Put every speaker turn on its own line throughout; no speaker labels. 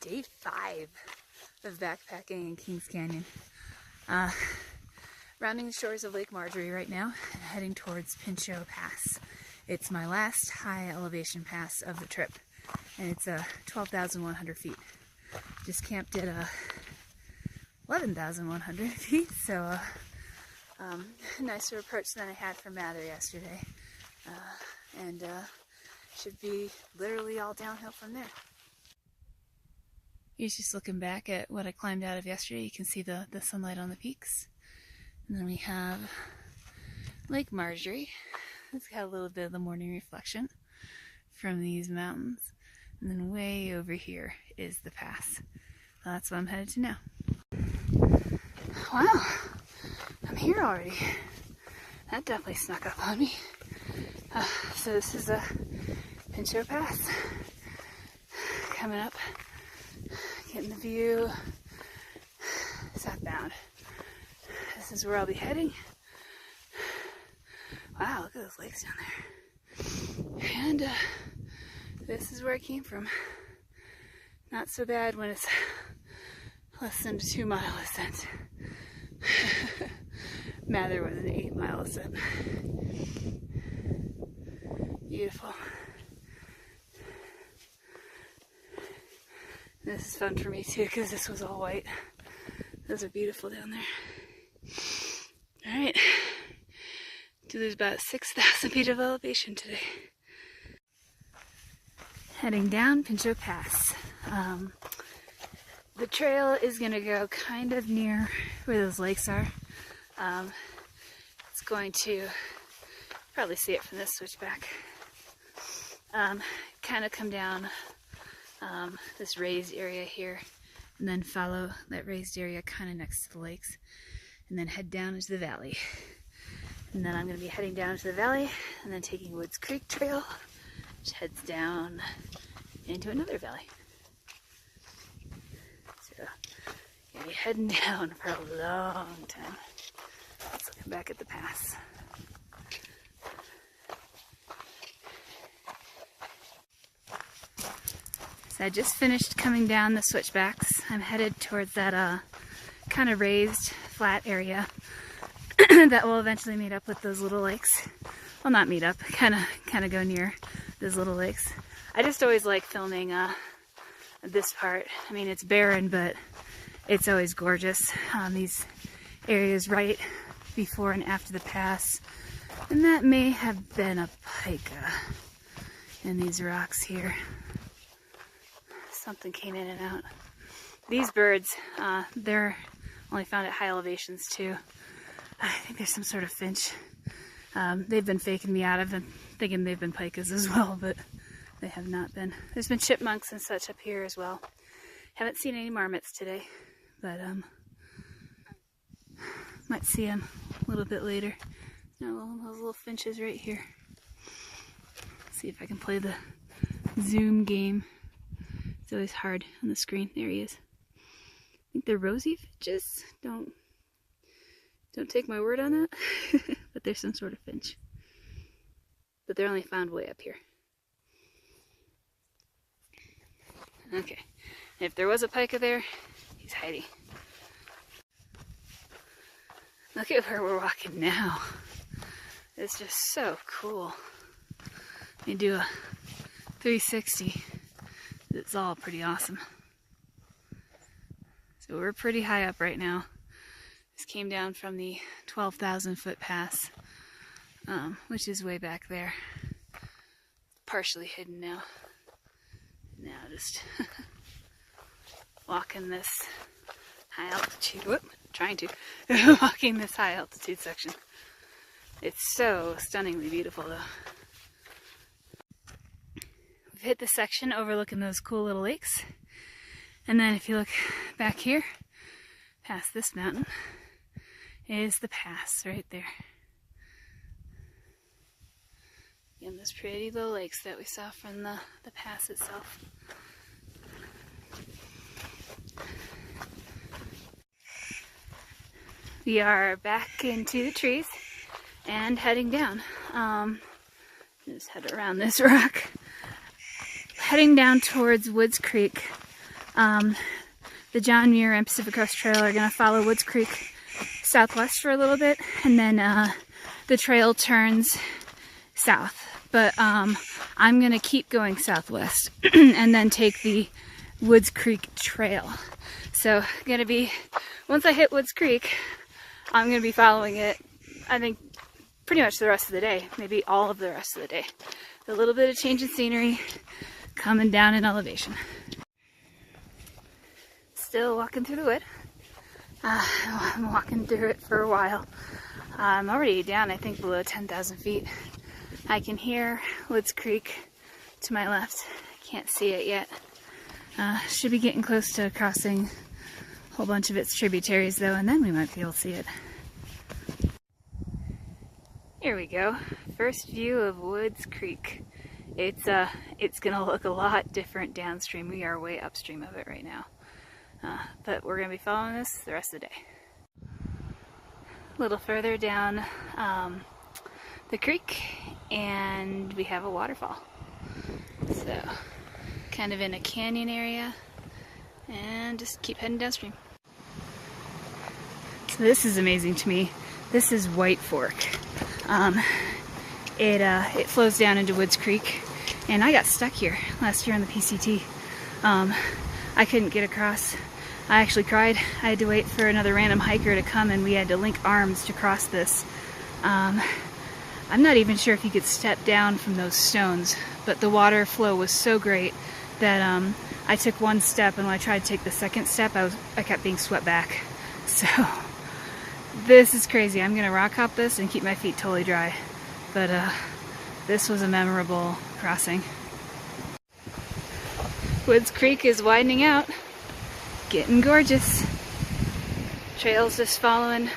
day 5 of backpacking in Kings Canyon. Rounding the shores of Lake Marjorie right now and heading towards Pinchot Pass. It's my last high elevation pass of the trip, and it's 12,100 feet. Just camped at 11,100 feet, so nicer approach than I had from Mather yesterday, and should be literally all downhill from there. Here's just looking back at what I climbed out of yesterday. You can see the sunlight on the peaks. And then we have Lake Marjorie. It's got a little bit of the morning reflection from these mountains. And then way over here is the pass. That's what I'm headed to now. Wow, I'm here already. That definitely snuck up on me. So this is a Pinchot Pass. Coming up, getting the view southbound. This is where I'll be heading. Wow, look at those lakes down there. And this is where I came from. Not so bad when it's less than a 2-mile ascent. Mather was an 8-mile ascent. Beautiful. This is fun for me too because this was all white. Those are beautiful down there. Alright, so there's about 6,000 feet of elevation today. Heading down Pinchot Pass. The trail is going to go kind of near where those lakes are. It's going to, probably see it from this switchback, kind of come down this raised area here, and then follow that raised area kind of next to the lakes, and then head down into the valley. And then I'm going to be heading down into the valley and then taking Woods Creek Trail, which heads down into another valley. So I'm going to be heading down for a long time. Let's look back at the pass. So I just finished coming down the switchbacks. I'm headed towards that kind of raised flat area that will eventually meet up with those little lakes. Well, not meet up, kind of go near those little lakes. I just always like filming this part. I mean, it's barren, but it's always gorgeous. These areas right before and after the pass. And that may have been a pica in these rocks here. Something came in and out. These birds, they're only found at high elevations too. I think there's some sort of finch. They've been faking me out. I've been thinking they've been picas as well, but they have not been. There's been chipmunks and such up here as well. Haven't seen any marmots today, but might see them a little bit later. Those little finches right here. See if I can play the zoom game. It's always hard on the screen. There he is. I think they're rosy finches. Don't take my word on that. But there's some sort of finch. But they're only found way up here. Okay. If there was a pica there, he's hiding. Look at where we're walking now. It's just so cool. You do a 360. It's all pretty awesome. So we're pretty high up right now. This came down from the 12,000 foot pass, which is way back there. Partially hidden now. Now just walking this high altitude, walking this high altitude section. It's so stunningly beautiful though. We've hit the section overlooking those cool little lakes. And then if you look back here, past this mountain, is the pass right there. And those pretty little lakes that we saw from the pass itself. We are back into the trees and heading down. Just head around this rock. Heading down towards Woods Creek. The John Muir and Pacific Crest Trail are going to follow Woods Creek southwest for a little bit, and then the trail turns south. But I'm going to keep going southwest and then take the Woods Creek Trail. So going to be, once I hit Woods Creek, I'm going to be following it, I think, pretty much the rest of the day, maybe all of the rest of the day. A little bit of change in scenery, coming down in elevation. Still walking through the wood. I'm walking through it for a while. I'm already down, I think, below 10,000 feet. I can hear Woods Creek to my left. I can't see it yet. Should be getting close to crossing a whole bunch of its tributaries though, and then we might be able to see it. Here we go. First view of Woods Creek. It's gonna look a lot different downstream. We are way upstream of it right now. But we're gonna be following this the rest of the day. A little further down the creek, and we have a waterfall. So, kind of in a canyon area, and just keep heading downstream. So this is amazing to me. This is White Fork. It flows down into Woods Creek, and I got stuck here last year on the PCT. I couldn't get across. I actually cried. I had to wait for another random hiker to come, and we had to link arms to cross this. I'm not even sure if you could step down from those stones, but the water flow was so great that I took one step, and when I tried to take the second step, I kept being swept back. So this is crazy. I'm gonna rock hop this and keep my feet totally dry. But this was a memorable crossing. Woods Creek is widening out. Getting gorgeous. Trail's just following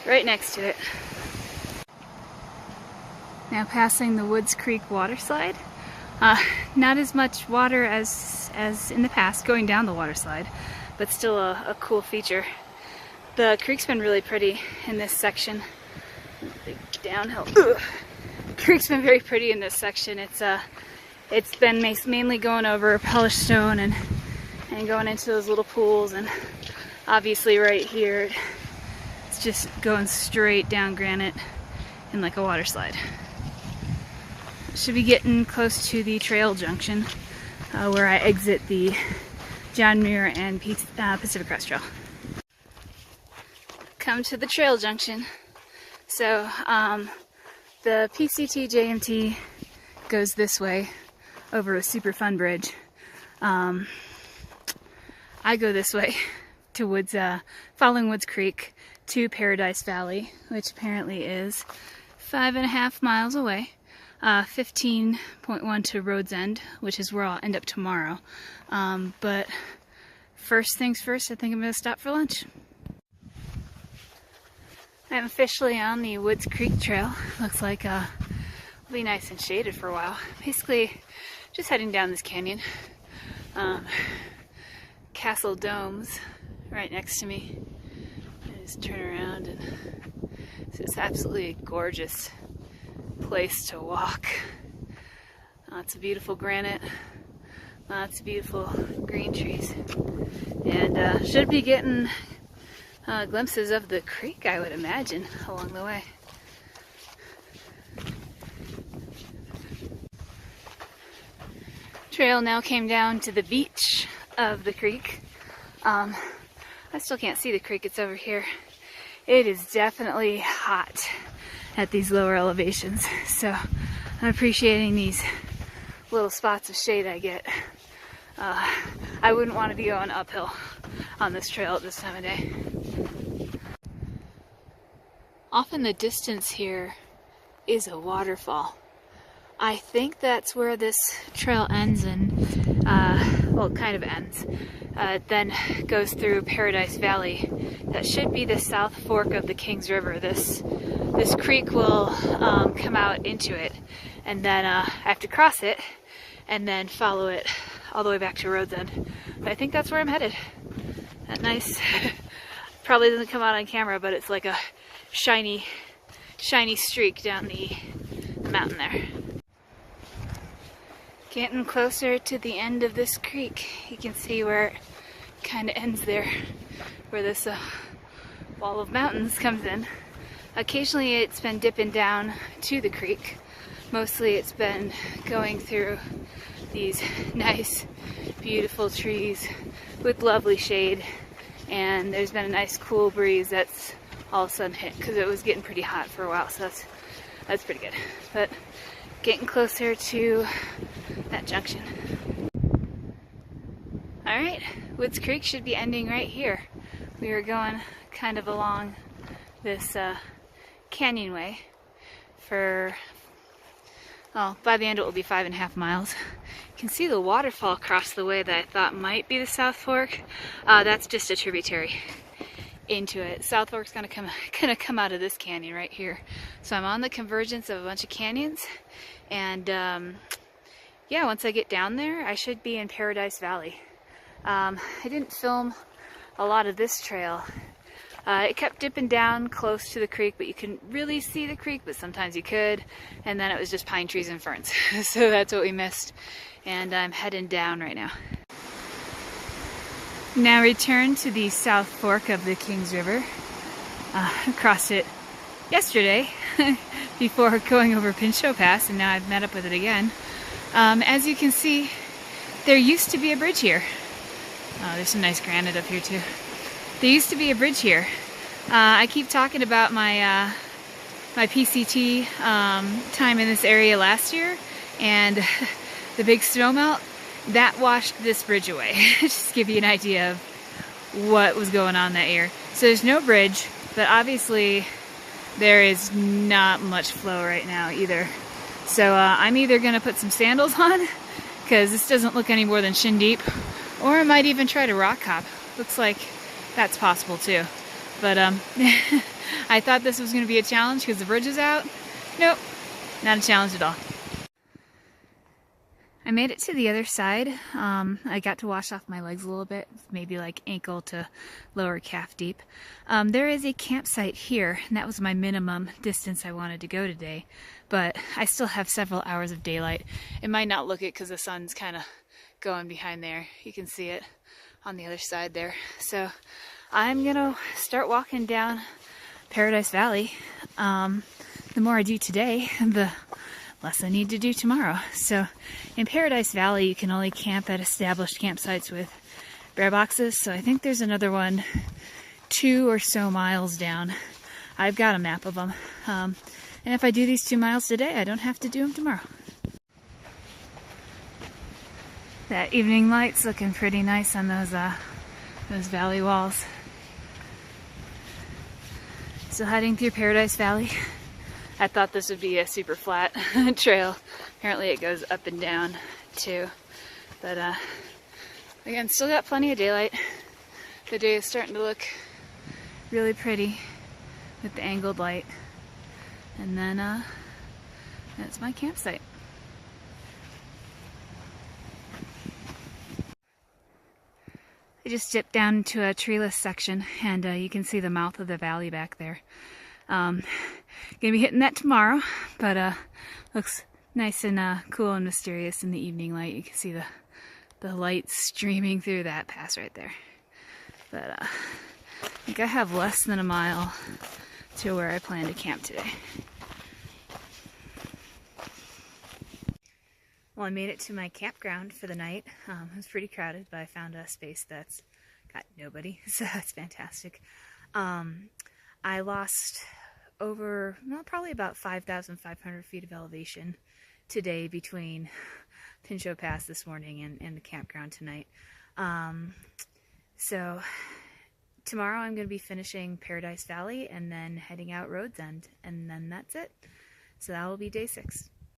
right next to it. Now passing the Woods Creek water slide. Not as much water as in the past going down the water slide, but still a cool feature. The creek's been really pretty in this section. Big downhill. Ugh. Creek's been very pretty in this section. It's been mainly going over polished stone and going into those little pools, and obviously right here it's just going straight down granite in like a water slide. Should be getting close to the trail junction where I exit the John Muir and Pacific Crest Trail. Come to the trail junction. So the PCT JMT goes this way over a super fun bridge. I go this way to Woods, following Woods Creek to Paradise Valley, which apparently is 5.5 miles away. 15.1 to Road's End, which is where I'll end up tomorrow. But first things first, I think I'm going to stop for lunch. I'm officially on the Woods Creek Trail. Looks like it'll be nice and shaded for a while. Basically, just heading down this canyon. Castle Domes right next to me. I just turn around, and it's just absolutely a gorgeous place to walk. Lots of beautiful granite, lots of beautiful green trees, and should be getting glimpses of the creek, I would imagine, along the way. Trail now came down to the beach of the creek. I still can't see the creek, it's over here. It is definitely hot at these lower elevations, so I'm appreciating these little spots of shade I get. I wouldn't want to be going uphill on this trail at this time of day. Off in the distance here is a waterfall. I think that's where this trail ends, and well, it kind of ends. Then goes through Paradise Valley. That should be the South Fork of the Kings River. This creek will come out into it, and then I have to cross it and then follow it all the way back to Road's End. But I think that's where I'm headed. That nice, probably doesn't come out on camera, but it's like a shiny streak down the mountain there. Getting closer to the end of this creek. You can see where it kind of ends there, where this wall of mountains comes in. Occasionally it's been dipping down to the creek. Mostly it's been going through these nice, beautiful trees with lovely shade, and there's been a nice cool breeze that's all of a sudden hit because it was getting pretty hot for a while, so that's pretty good. But getting closer to that junction. Alright, Woods Creek should be ending right here. We were going kind of along this canyonway for, well, by the end it will be 5.5 miles. You can see the waterfall across the way that I thought might be the South Fork. That's just a tributary into it. South Fork's gonna come out of this canyon right here. So I'm on the convergence of a bunch of canyons, and yeah, once I get down there, I should be in Paradise Valley. I didn't film a lot of this trail. It kept dipping down close to the creek, but you couldn't really see the creek, but sometimes you could. And then it was just pine trees and ferns. So that's what we missed. And I'm heading down right now. Now return to the South Fork of the Kings River. Crossed it yesterday before going over Pinchot Pass, and now I've met up with it again. As you can see, there used to be a bridge here. Oh, there's some nice granite up here too. There used to be a bridge here. I keep talking about my my PCT time in this area last year, and the big snowmelt that washed this bridge away. Just to give you an idea of what was going on that year. So there's no bridge, but obviously there is not much flow right now either. So I'm either gonna put some sandals on, because this doesn't look any more than shin deep, or I might even try to rock hop. Looks like that's possible too. But I thought this was going to be a challenge because the bridge is out. Nope, not a challenge at all. I made it to the other side. I got to wash off my legs a little bit, maybe like ankle to lower calf deep. There is a campsite here, and that was my minimum distance I wanted to go today. But I still have several hours of daylight. It might not look it because the sun's kind of going behind there. You can see it on the other side there. So I'm gonna start walking down Paradise Valley. The more I do today, the less I need to do tomorrow. So in Paradise Valley, you can only camp at established campsites with bear boxes. So I think there's another one 2 or so miles down. I've got a map of them. And if I do these 2 miles today, I don't have to do them tomorrow. That evening light's looking pretty nice on those valley walls. So heading through Paradise Valley. I thought this would be a super flat trail. Apparently it goes up and down too. But again, still got plenty of daylight. The day is starting to look really pretty with the angled light. And then that's my campsite. I just dipped down into a treeless section, and you can see the mouth of the valley back there. Gonna be hitting that tomorrow, but looks nice and cool and mysterious in the evening light. You can see the light streaming through that pass right there. But I think I have less than a mile to where I plan to camp today. Well, I made it to my campground for the night. It was pretty crowded, but I found a space that's got nobody, so that's fantastic. I lost over, well, probably about 5,500 feet of elevation today between Pinchot Pass this morning and the campground tonight. So tomorrow I'm going to be finishing Paradise Valley and then heading out Road's End, and then that's it. So that will be day 6.